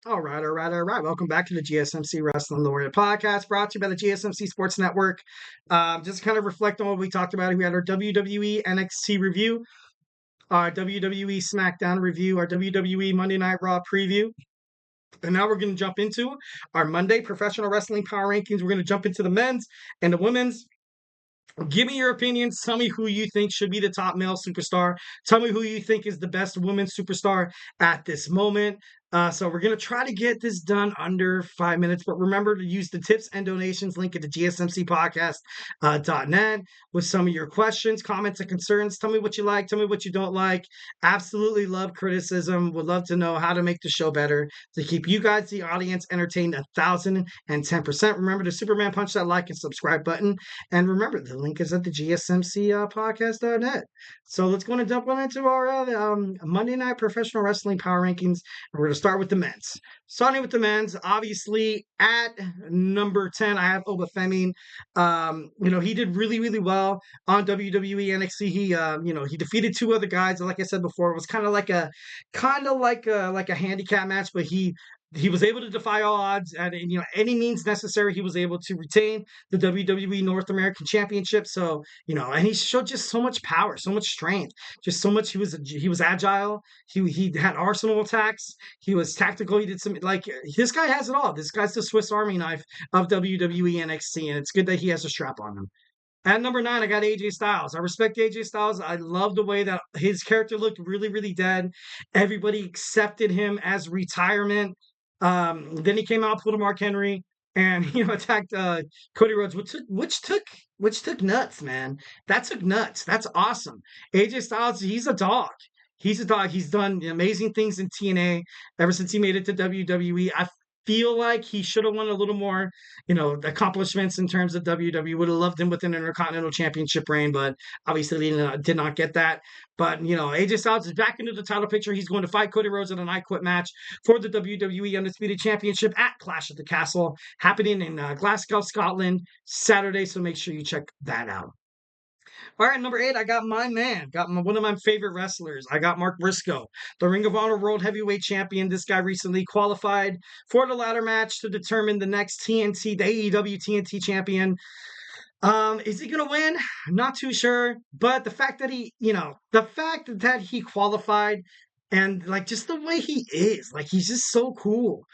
All right. Welcome back to the GSMC Wrestling Laureate Podcast, brought to you by the GSMC Sports Network. Just kind of reflect on what we talked about. We had our WWE NXT review, our WWE SmackDown review, our WWE Monday Night Raw preview. And now we're going to jump into our Monday Professional Wrestling Power Rankings. We're going to jump into the men's and the women's. Give me your opinions. Tell me who you think should be the top male superstar. Tell me who you think is the best women's superstar at this moment. So we're going to try to get this done under 5 minutes, but remember to use the tips and donations link at the GSMCpodcast.net with some of your questions, comments, and concerns. Tell me what you like. Tell me what you don't like. Absolutely love criticism. Would love to know how to make the show better to keep you guys, the audience, entertained 1,010%. Remember to Superman punch that like and subscribe button. And remember, the link is at the GSMCpodcast.net. So let's go and jump on into our Monday Night Professional Wrestling Power Rankings. And we're going to start with the men's. Starting with the men's, obviously at number 10, I have Obafemi. He did really, really well on WWE NXT. He defeated two other guys. Like I said before, it was kind of like a handicap match, but he was able to defy all odds and any means necessary. He was able to retain the WWE North American Championship. So, and he showed just so much power, so much strength, just so much. He was agile. He had arsenal attacks. He was tactical. He did some, this guy has it all. This guy's the Swiss Army knife of WWE NXT, and it's good that he has a strap on him. At number 9, I got AJ Styles. I respect AJ Styles. I love the way that his character looked really, really dead. Everybody accepted him as retirement. Then he came out, pulled a Mark Henry, and attacked Cody Rhodes, which took nuts, man. That took nuts. That's awesome. AJ Styles, he's a dog. He's a dog. He's done amazing things in TNA ever since he made it to WWE. I feel like he should have won a little more, accomplishments in terms of WWE. Would have loved him with an Intercontinental Championship reign, but obviously did not get that. But, AJ Styles is back into the title picture. He's going to fight Cody Rhodes in an I Quit match for the WWE Undisputed Championship at Clash at the Castle, happening in Glasgow, Scotland, Saturday. So make sure you check that out. All right, number 8, I got my man. One of my favorite wrestlers. I got Mark Briscoe, the Ring of Honor World Heavyweight Champion. This guy recently qualified for the ladder match to determine the next the AEW TNT champion. Is he gonna win? Not too sure. But the fact that he qualified and just the way he is, he's just so cool.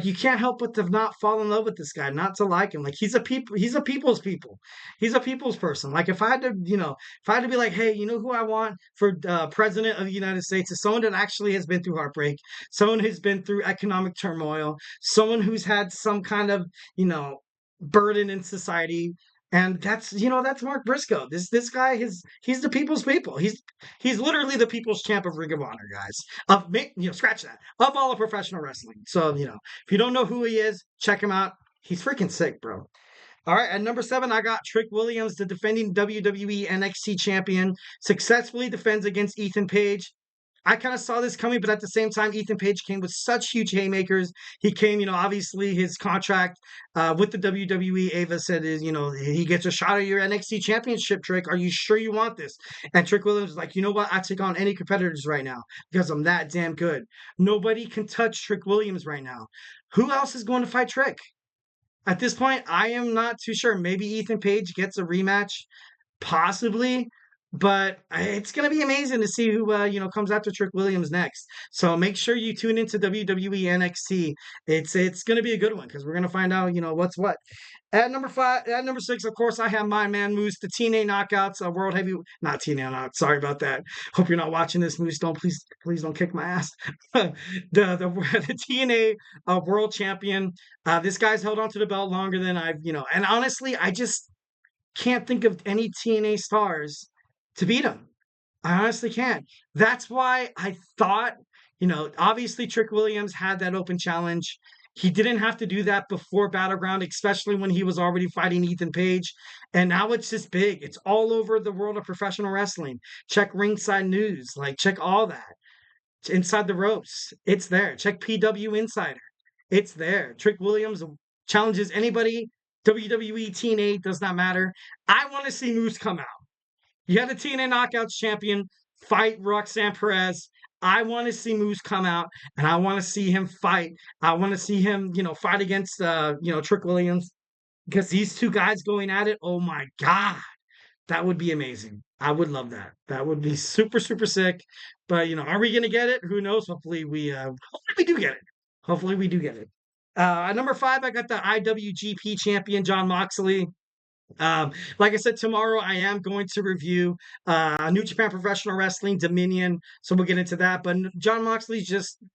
You can't help but to not fall in love with this guy, not to like him. He's a people's people. He's a people's person. If I had to be like, hey, who I want for president of the United States is someone that actually has been through heartbreak, someone who's been through economic turmoil, someone who's had some kind of, burden in society. And that's Mark Briscoe. This guy he's the people's people. He's literally the people's champ of Ring of Honor, guys. Scratch that. Of all of professional wrestling. So, if you don't know who he is, check him out. He's freaking sick, bro. All right, at number 7, I got Trick Williams, the defending WWE NXT champion, successfully defends against Ethan Page. I kind of saw this coming, but at the same time, Ethan Page came with such huge haymakers. He came, obviously his contract with the WWE, Ava said he gets a shot at your NXT championship, Trick. Are you sure you want this? And Trick Williams was like, you know what? I take on any competitors right now because I'm that damn good. Nobody can touch Trick Williams right now. Who else is going to fight Trick? At this point, I am not too sure. Maybe Ethan Page gets a rematch, possibly. But it's going to be amazing to see who, comes after Trick Williams next. So make sure you tune into WWE NXT. It's going to be a good one because we're going to find out, what's what. At number 6, of course, I have my man Moose, the TNA Knockouts, World Heavy, not TNA Knockouts. Sorry about that. Hope you're not watching this, Moose. Please don't kick my ass. the TNA World Champion. This guy's held onto the belt longer than and honestly, I just can't think of any TNA stars to beat him. I honestly can't. That's why I thought, obviously Trick Williams had that open challenge. He didn't have to do that before Battleground, especially when he was already fighting Ethan Page. And now it's just big. It's all over the world of professional wrestling. Check Ringside News. Check all that. Inside the Ropes. It's there. Check PW Insider. It's there. Trick Williams challenges anybody. WWE, TNA, does not matter. I want to see Moose come out. You had the TNA Knockouts champion fight Roxanne Perez. I want to see Moose come out, and I want to see him fight. I want to see him, fight against, Trick Williams, because these two guys going at it. Oh my God, that would be amazing. I would love that. That would be super, super sick. But are we gonna get it? Who knows? Hopefully we do get it. Hopefully we do get it. At number 5, I got the IWGP champion John Moxley. Like I said, tomorrow I am going to review New Japan Professional Wrestling Dominion, so we'll get into that. But John Moxley's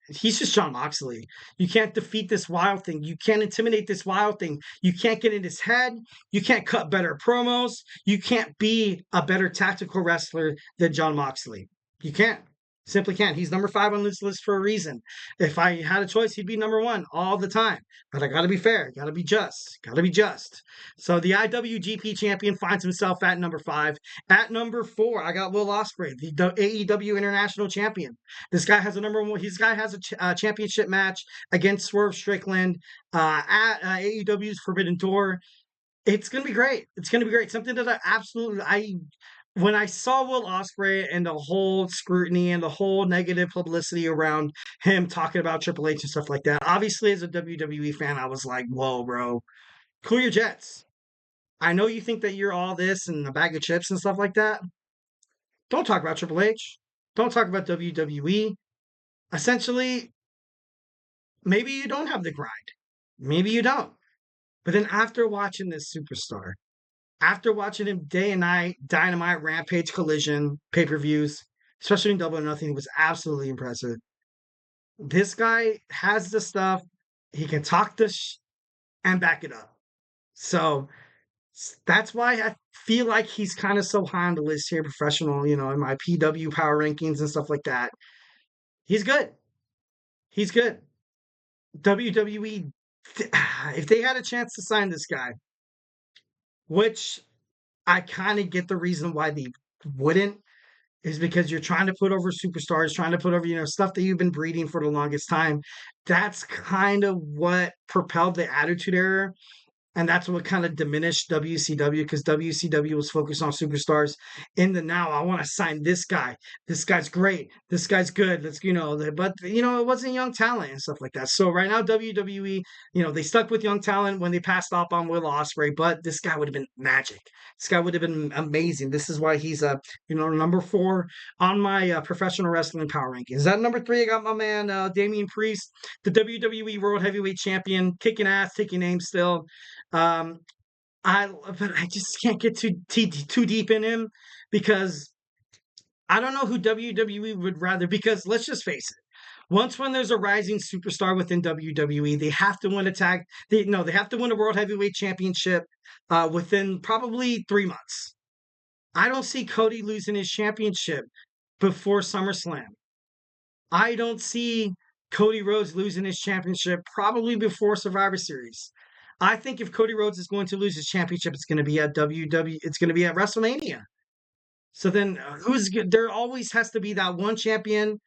he's just John Moxley. You can't defeat this wild thing. You can't intimidate this wild thing. You can't get in his head. You can't cut better promos. You can't be a better tactical wrestler than John Moxley. You can't. Simply can't. He's number 5 on this list for a reason. If I had a choice, he'd be number 1 all the time. But I gotta be fair, gotta be just, gotta be just. So the IWGP champion finds himself at number 5. At number 4, I got Will Ospreay, the AEW International Champion. This guy has a championship match against Swerve Strickland at AEW's Forbidden Door. It's gonna be great. It's gonna be great. Something that when I saw Will Ospreay and the whole scrutiny and the whole negative publicity around him talking about Triple H and stuff like that, obviously as a WWE fan, I was like, whoa, bro, cool your jets. I know you think that you're all this and a bag of chips and stuff like that. Don't talk about Triple H. Don't talk about WWE. Essentially, maybe you don't have the grind. Maybe you don't. But then after watching this superstar, after watching him day and night, Dynamite, Rampage, Collision, pay-per-views, especially in Double or Nothing, was absolutely impressive. This guy has the stuff. He can talk and back it up. So that's why I feel like he's kind of so high on the list here, professional, in my PW power rankings and stuff like that. He's good. He's good. WWE, if they had a chance to sign this guy, which I kind of get the reason why they wouldn't, is because you're trying to put over superstars, trying to put over, stuff that you've been breeding for the longest time. That's kind of what propelled the Attitude Era. And that's what kind of diminished WCW, because WCW was focused on superstars. In the now, I want to sign this guy. This guy's great. This guy's good. But it wasn't young talent and stuff like that. So right now, WWE, they stuck with young talent when they passed up on Will Ospreay. But this guy would have been magic. This guy would have been amazing. This is why he's number 4 on my professional wrestling power rankings. At number 3, I got my man Damian Priest, the WWE World Heavyweight Champion, kicking ass, taking names still. But I just can't get too deep in him, because I don't know who WWE would rather, because let's just face it. When there's a rising superstar within WWE, they have to win they have to win a World Heavyweight Championship within probably 3 months. I don't see Cody losing his championship before SummerSlam. I don't see Cody Rhodes losing his championship probably before Survivor Series. I think if Cody Rhodes is going to lose his championship, it's going to be at It's going to be at WrestleMania. So then, there always has to be that one champion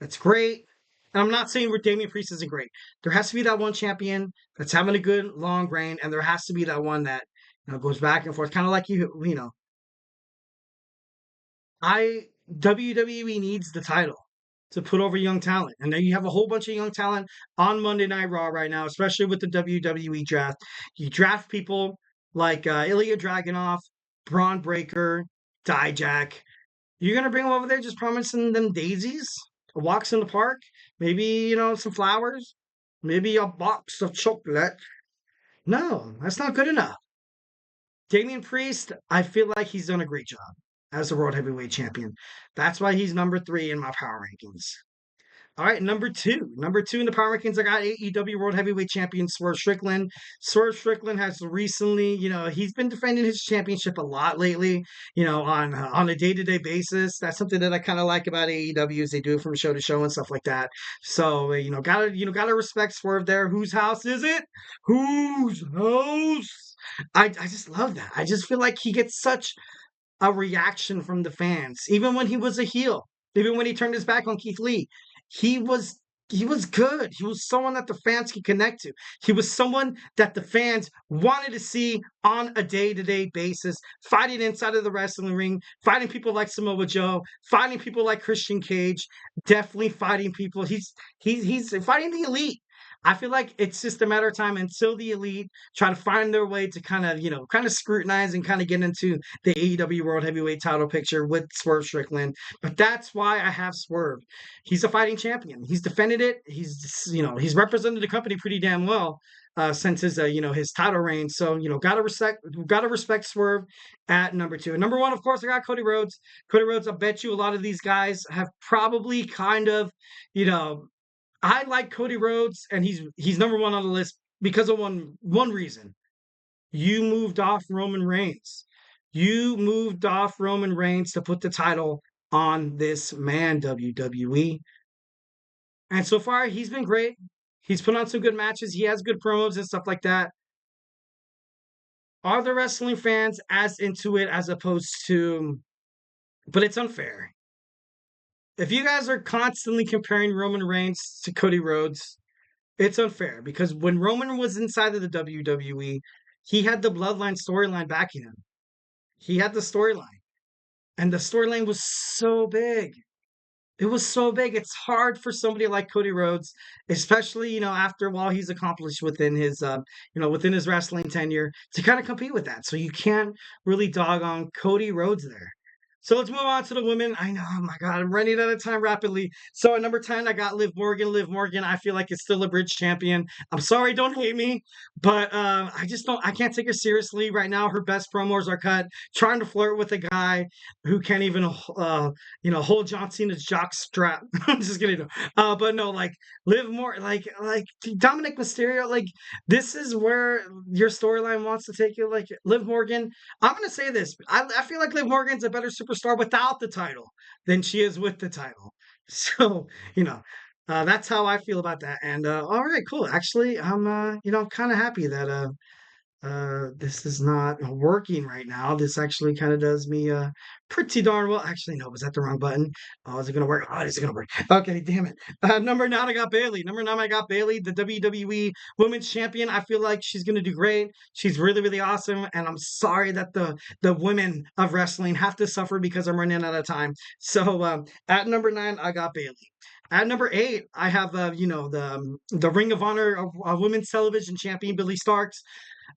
that's great. And I'm not saying Damian Priest isn't great. There has to be that one champion that's having a good long reign, and there has to be that one that goes back and forth, kind of like WWE needs the title to put over young talent. And then you have a whole bunch of young talent on Monday Night Raw right now, especially with the WWE draft. You draft people like Ilya Dragunov, Braun Breaker, Dijak. You're going to bring them over there just promising them daisies, walks in the park, maybe, some flowers, maybe a box of chocolate. No, that's not good enough. Damian Priest, I feel like he's done a great job as the World Heavyweight Champion. That's why he's number 3 in my power rankings. All right, number 2. Number 2 in the power rankings, I got AEW World Heavyweight Champion Swerve Strickland. Swerve Strickland has recently, he's been defending his championship a lot lately, on a day-to-day basis. That's something that I kind of like about AEW, is they do it from show to show and stuff like that. So, gotta respect Swerve there. Whose house is it? Whose house? I just love that. I just feel like he gets such a reaction from the fans, even when he was a heel, even when he turned his back on Keith Lee. He was he was good. He was someone that the fans could connect to. He was someone that the fans wanted to see on a day-to-day basis, fighting inside of the wrestling ring, fighting people like Samoa Joe, fighting people like Christian Cage, definitely fighting people. He's fighting the elite. I feel like it's just a matter of time until the elite try to find their way to kind of scrutinize and kind of get into the AEW World Heavyweight title picture with Swerve Strickland. But that's why I have Swerve. He's a fighting champion. He's defended it. He's represented the company pretty damn well since his title reign. So gotta respect Swerve at number two. And number one, of course, I got Cody Rhodes. Cody Rhodes. I bet you a lot of these guys have probably kind of, you know, I like Cody Rhodes, and he's number one on the list because of one reason. You moved off Roman Reigns. You moved off Roman Reigns to put the title on this man, WWE. And so far, he's been great. He's put on some good matches. He has good promos and stuff like that. Are the wrestling fans as into it as opposed to? But it's unfair. If you guys are constantly comparing Roman Reigns to Cody Rhodes, it's unfair because when Roman was inside of the WWE, he had the Bloodline storyline backing him. He had the storyline, and the storyline was so big. It was so big. It's hard for somebody like Cody Rhodes, especially after while he's accomplished within his wrestling tenure, to kind of compete with that. So you can't really dog on Cody Rhodes there. So let's move on to the women. I know, oh my God, I'm running out of time rapidly. So at number 10, I got Liv Morgan. Liv Morgan, I feel like it's still a bridge champion. I'm sorry, don't hate me, but I can't take her seriously right now. Her best promos are cut, trying to flirt with a guy who can't even, hold John Cena's jock strap. I'm just kidding. But no, like Liv Morgan, like Dominic Mysterio, like this is where your storyline wants to take you. Like Liv Morgan, I'm gonna say this. I feel like Liv Morgan's a better superstar without the title than she is with the title. So, that's how I feel about that. And all right, cool. Actually, I'm kind of happy that this is not working right now. This actually kind of does me pretty darn well. Actually, no, was that the wrong button? Oh, is it gonna work? Oh, is it gonna work? Okay, damn it. Number nine, I got Bayley. Number nine, I got Bayley, the WWE Women's Champion. I feel like she's gonna do great. She's really, really awesome, and I'm sorry that the women of wrestling have to suffer because I'm running out of time. So at number nine, I got Bayley. At number eight, I have the Ring of Honor of Women's Television Champion Billy Starks.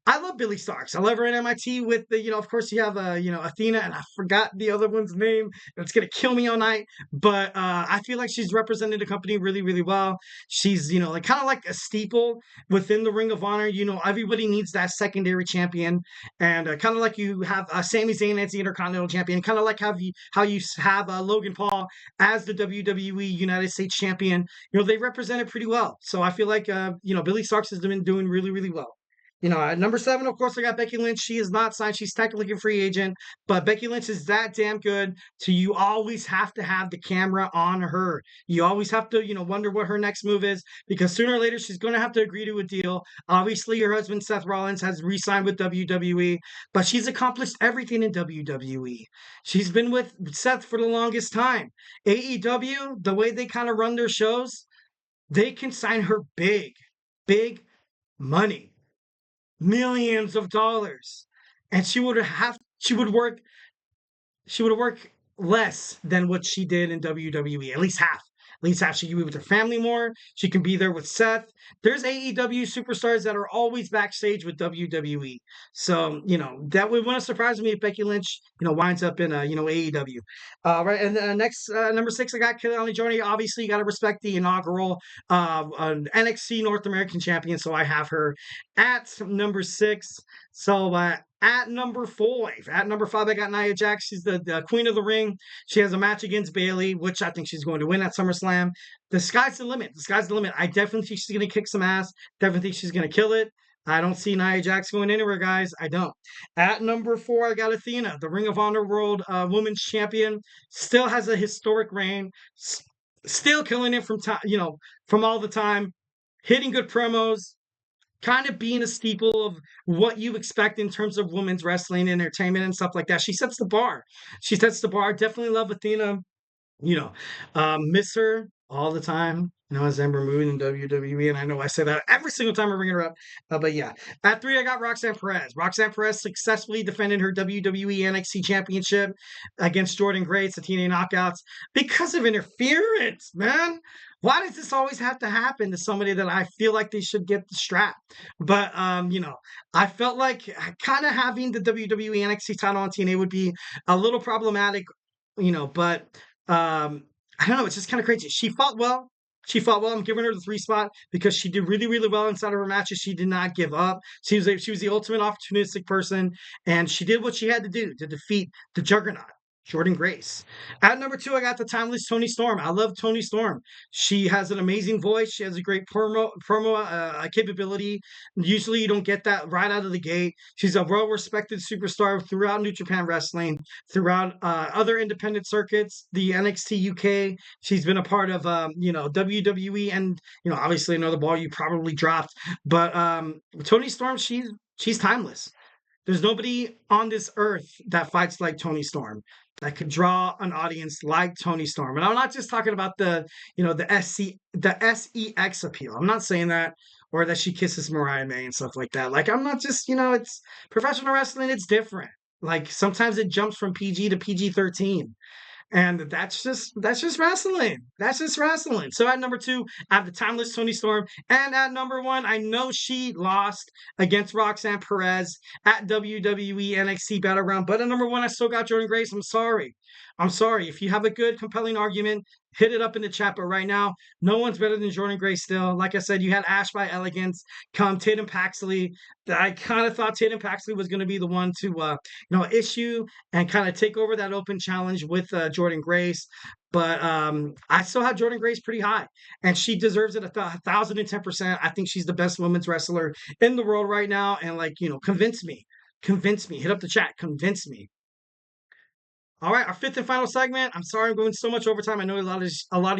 I love Billy Starks. I love her in MIT with of course you have Athena, and I forgot the other one's name. It's gonna kill me all night. But I feel like she's represented the company really, really well. She's like kind of like a steeple within the Ring of Honor. Everybody needs that secondary champion, and kind of like you have Sami Zayn as the Intercontinental Champion, kind of like how you have Logan Paul as the WWE United States Champion. They represent it pretty well. So I feel like Billy Starks has been doing really, really well. At number seven, of course, I got Becky Lynch. She is not signed. She's technically a free agent, but Becky Lynch is that damn good. So you always have to have the camera on her. You always have to, wonder what her next move is because sooner or later she's going to have to agree to a deal. Obviously, her husband Seth Rollins has re-signed with WWE, but she's accomplished everything in WWE. She's been with Seth for the longest time. AEW, the way they kind of run their shows, they can sign her big, big money, millions of dollars, and she would work less than what she did in WWE, at least half. At least half. She can be with her family more. She can be there with Seth. There's AEW superstars that are always backstage with WWE. So, that would want to surprise me if Becky Lynch, winds up in AEW. Right. And next, number six, I got Kelly Jordan. Obviously, you got to respect the inaugural NXT North American champion. So I have her at number six. So, at number five, I got Nia Jax. She's the queen of the ring. She has a match against Bayley, which I think she's going to win at SummerSlam. The sky's the limit. The sky's the limit. I definitely think she's going to kick some ass. Definitely think she's going to kill it. I don't see Nia Jax going anywhere, guys. I don't. At number four, I got Athena, the Ring of Honor World Women's Champion. Still has a historic reign. Still killing it from all the time. Hitting good promos, kind of being a steeple of what you expect in terms of women's wrestling entertainment and stuff like that. She sets the bar. Definitely love Athena. Miss her all the time. known as Ember Moon in WWE, and I know I say that every single time I bring her up. But yeah, at 3, I got Roxanne Perez. Roxanne Perez successfully defended her WWE NXT Championship against Jordan Grace at TNA Knockouts because of interference, man. Why does this always have to happen to somebody that I feel like they should get the strap? But I felt like kind of having the WWE NXT title on TNA would be a little problematic, but I don't know. It's just kind of crazy. She fought well. She fought well. I'm giving her the 3 spot because she did really, really well inside of her matches. She did not give up. She was the ultimate opportunistic person, and she did what she had to do to defeat the Juggernaut, Jordan Grace. At number 2, I got the timeless Toni Storm. I love Toni Storm. She has an amazing voice. She has a great promo capability. Usually, you don't get that right out of the gate. She's a well-respected superstar throughout New Japan Wrestling, throughout other independent circuits, the NXT UK. She's been a part of WWE, and obviously another ball you probably dropped. But Toni Storm, she's timeless. There's nobody on this earth that fights like Toni Storm, that could draw an audience like Toni Storm. And I'm not just talking about the SEX appeal. I'm not saying that, or that she kisses Mariah May and stuff like that. Like, I'm not just, it's professional wrestling, it's different. Like, sometimes it jumps from PG to PG-13. And that's just wrestling. That's just wrestling. So at number 2, I have the timeless Toni Storm. And at number 1, I know she lost against Roxanne Perez at WWE NXT Battleground. But at number 1, I still got Jordan Grace. I'm sorry. If you have a good, compelling argument, hit it up in the chat. But right now, no one's better than Jordan Grace still. Like I said, you had Ash by Elegance come Tatum Paxley. I kind of thought Tatum Paxley was going to be the one to issue and kind of take over that open challenge with Jordan Grace. But I still have Jordan Grace pretty high, and she deserves it 1,010%. I think she's the best women's wrestler in the world right now. And convince me, hit up the chat, convince me. All right, our 5th and final segment. I'm sorry I'm going so much overtime. I know a lot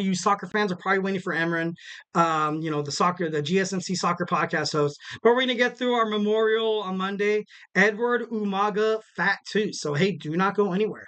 of you soccer fans are probably waiting for Emran, the GSMC Soccer Podcast host. But we're going to get through our memorial on Monday. Edward Umaga Fat Tooth. So, hey, do not go anywhere.